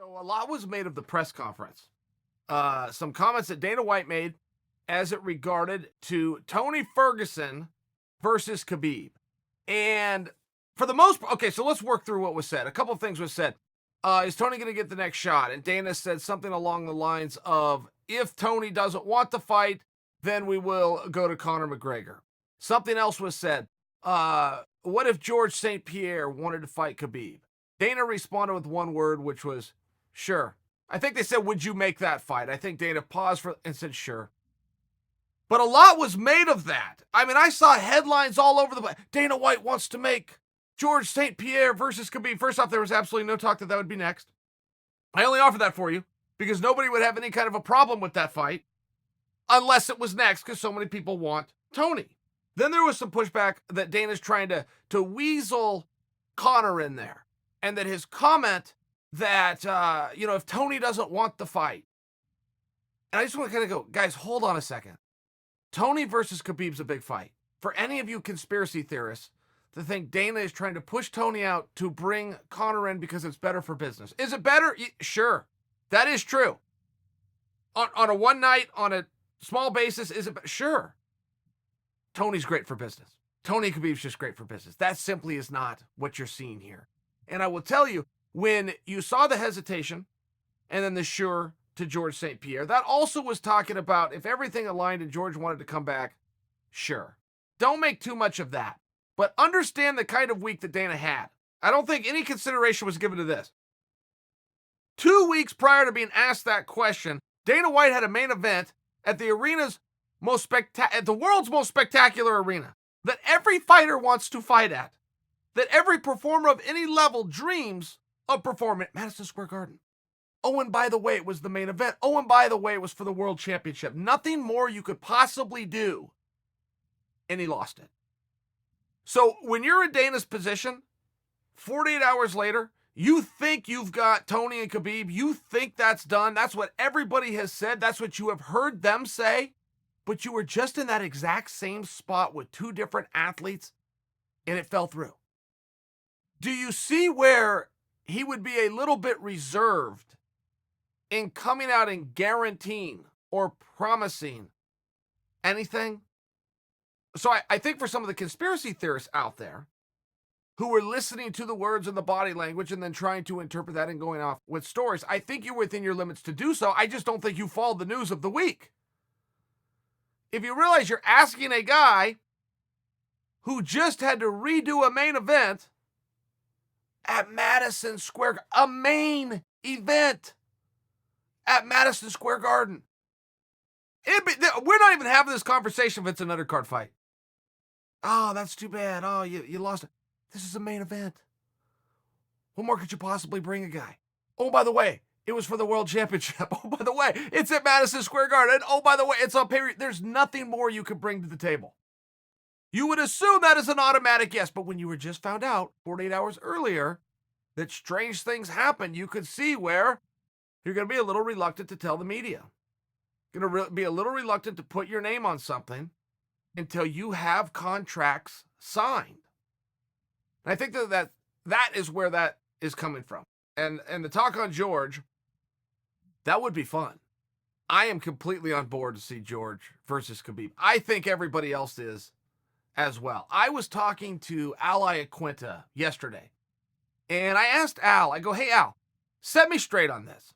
So a lot was made of the press conference. Some comments that Dana White made as it regarded to Tony Ferguson versus Khabib. And for the most part, okay, so let's work through what was said. A couple of things was said. Is Tony going to get the next shot? And Dana said something along the lines of, if Tony doesn't want to fight, then we will go to Conor McGregor. Something else was said. What if George St-Pierre wanted to fight Khabib? Dana responded with one word, which was, sure. I think they said, would you make that fight? I think Dana paused and said, sure. But a lot was made of that. I mean, I saw headlines all over the place. Dana White wants to make George St-Pierre versus Khabib. First off, there was absolutely no talk that would be next. I only offered that for you because nobody would have any kind of a problem with that fight unless it was next, because so many people want Tony. Then there was some pushback that Dana's trying to weasel Conor in there, and that his comment that, if Tony doesn't want the fight. And I just want to kind of go, guys, hold on a second. Tony versus Khabib's a big fight. For any of you conspiracy theorists to think Dana is trying to push Tony out to bring Conor in because it's better for business. Is it better? Sure. That is true. On a one night, on a small basis, is it? Sure. Tony's great for business. Tony Khabib's just great for business. That simply is not what you're seeing here. And I will tell you, when you saw the hesitation and then the sure to George St-Pierre, that also was talking about if everything aligned and George wanted to come back, sure. Don't make too much of that. But understand the kind of week that Dana had. I don't think any consideration was given to this. 2 weeks prior to being asked that question, Dana White had a main event at the at the world's most spectacular arena that every fighter wants to fight at, that every performer of any level dreams of performing at Madison Square Garden. Oh, and by the way, it was the main event. Oh, and by the way, it was for the world championship. Nothing more you could possibly do. And he lost it. So when you're in Dana's position, 48 hours later, you think you've got Tony and Khabib. You think that's done. That's what everybody has said. That's what you have heard them say. But you were just in that exact same spot with two different athletes, and it fell through. Do you see where he would be a little bit reserved in coming out and guaranteeing or promising anything? So I think for some of the conspiracy theorists out there who were listening to the words and the body language and then trying to interpret that and going off with stories, I think you're within your limits to do so. I just don't think you followed the news of the week. If you realize you're asking a guy who just had to redo a main event at Madison Square, a main event at Madison Square Garden. We're not even having this conversation if it's an undercard fight. Oh, that's too bad. Oh, you lost it. This is a main event. What more could you possibly bring a guy? Oh, by the way, it was for the world championship. Oh, by the way, it's at Madison Square Garden. And oh, by the way, it's on pay. There's nothing more you could bring to the table. You would assume that is an automatic yes, but when you were just found out 48 hours earlier that strange things happen, you could see where you're going to be a little reluctant to tell the media. You're going to be a little reluctant to put your name on something until you have contracts signed. And I think that is where that is coming from. And the talk on George, that would be fun. I am completely on board to see George versus Khabib. I think everybody else is as well. I was talking to Al Iaquinta yesterday, and I asked Al, I go, hey, Al, set me straight on this.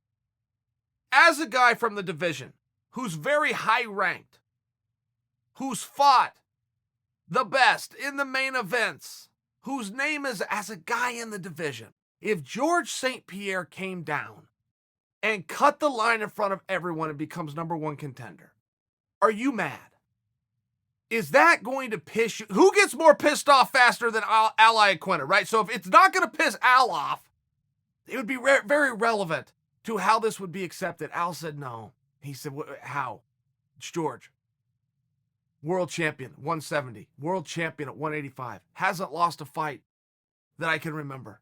As a guy from the division who's very high ranked, who's fought the best in the main events, whose name is as a guy in the division, if George St-Pierre came down and cut the line in front of everyone and becomes number one contender, are you mad? Is that going to piss you? Who gets more pissed off faster than Al Iaquinta, right? So if it's not going to piss Al off, it would be very relevant to how this would be accepted. Al said no. He said, how? It's George. World champion, 170. World champion at 185. Hasn't lost a fight that I can remember.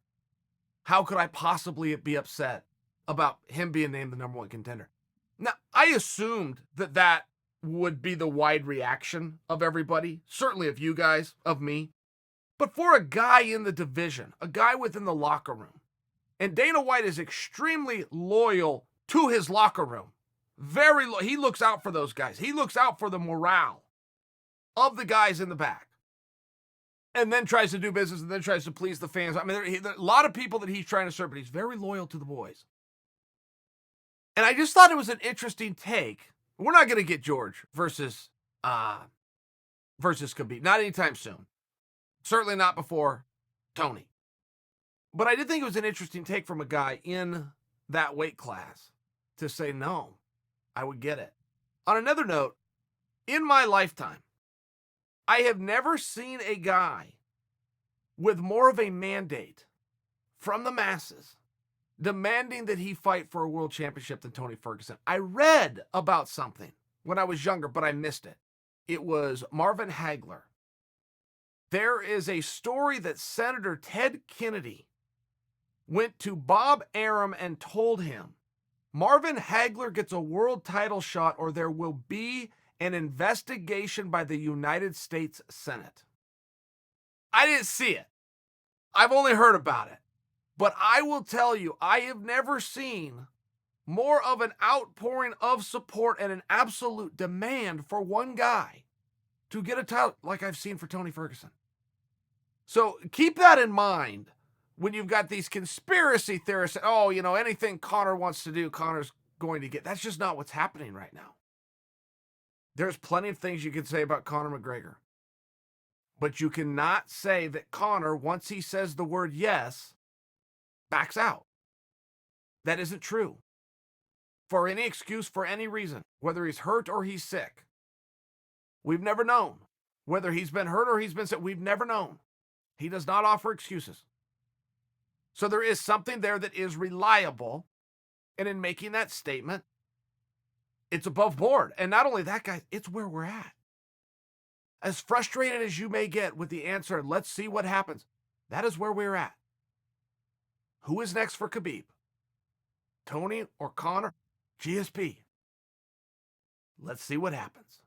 How could I possibly be upset about him being named the number one contender? Now, I assumed that would be the wide reaction of everybody. Certainly of you guys, of me. But for a guy in the division, a guy within the locker room, And Dana White is extremely loyal to his locker room. He looks out for those guys. He looks out for the morale of the guys in the back. And then tries to do business and then tries to please the fans. I mean, there are a lot of people that he's trying to serve, but he's very loyal to the boys. And I just thought it was an interesting take. We're not going to get George versus Khabib. Not anytime soon. Certainly not before Tony. But I did think it was an interesting take from a guy in that weight class to say, no, I would get it. On another note, in my lifetime, I have never seen a guy with more of a mandate from the masses demanding that he fight for a world championship than Tony Ferguson. I read about something when I was younger, but I missed it. It was Marvin Hagler. There is a story that Senator Ted Kennedy went to Bob Arum and told him, Marvin Hagler gets a world title shot or there will be an investigation by the United States Senate. I didn't see it. I've only heard about it. But I will tell you, I have never seen more of an outpouring of support and an absolute demand for one guy to get a title like I've seen for Tony Ferguson. So keep that in mind when you've got these conspiracy theorists that, anything Conor wants to do, Conor's going to get. That's just not what's happening right now. There's plenty of things you can say about Conor McGregor. But you cannot say that Conor, once he says the word yes, backs out. That isn't true. For any excuse, for any reason, whether he's hurt or he's sick. We've never known. Whether he's been hurt or he's been sick, we've never known. He does not offer excuses. So there is something there that is reliable. And in making that statement, it's above board. And not only that, guys, it's where we're at. As frustrated as you may get with the answer, let's see what happens, that is where we're at. Who is next for Khabib? Tony or Conor? GSP. Let's see what happens.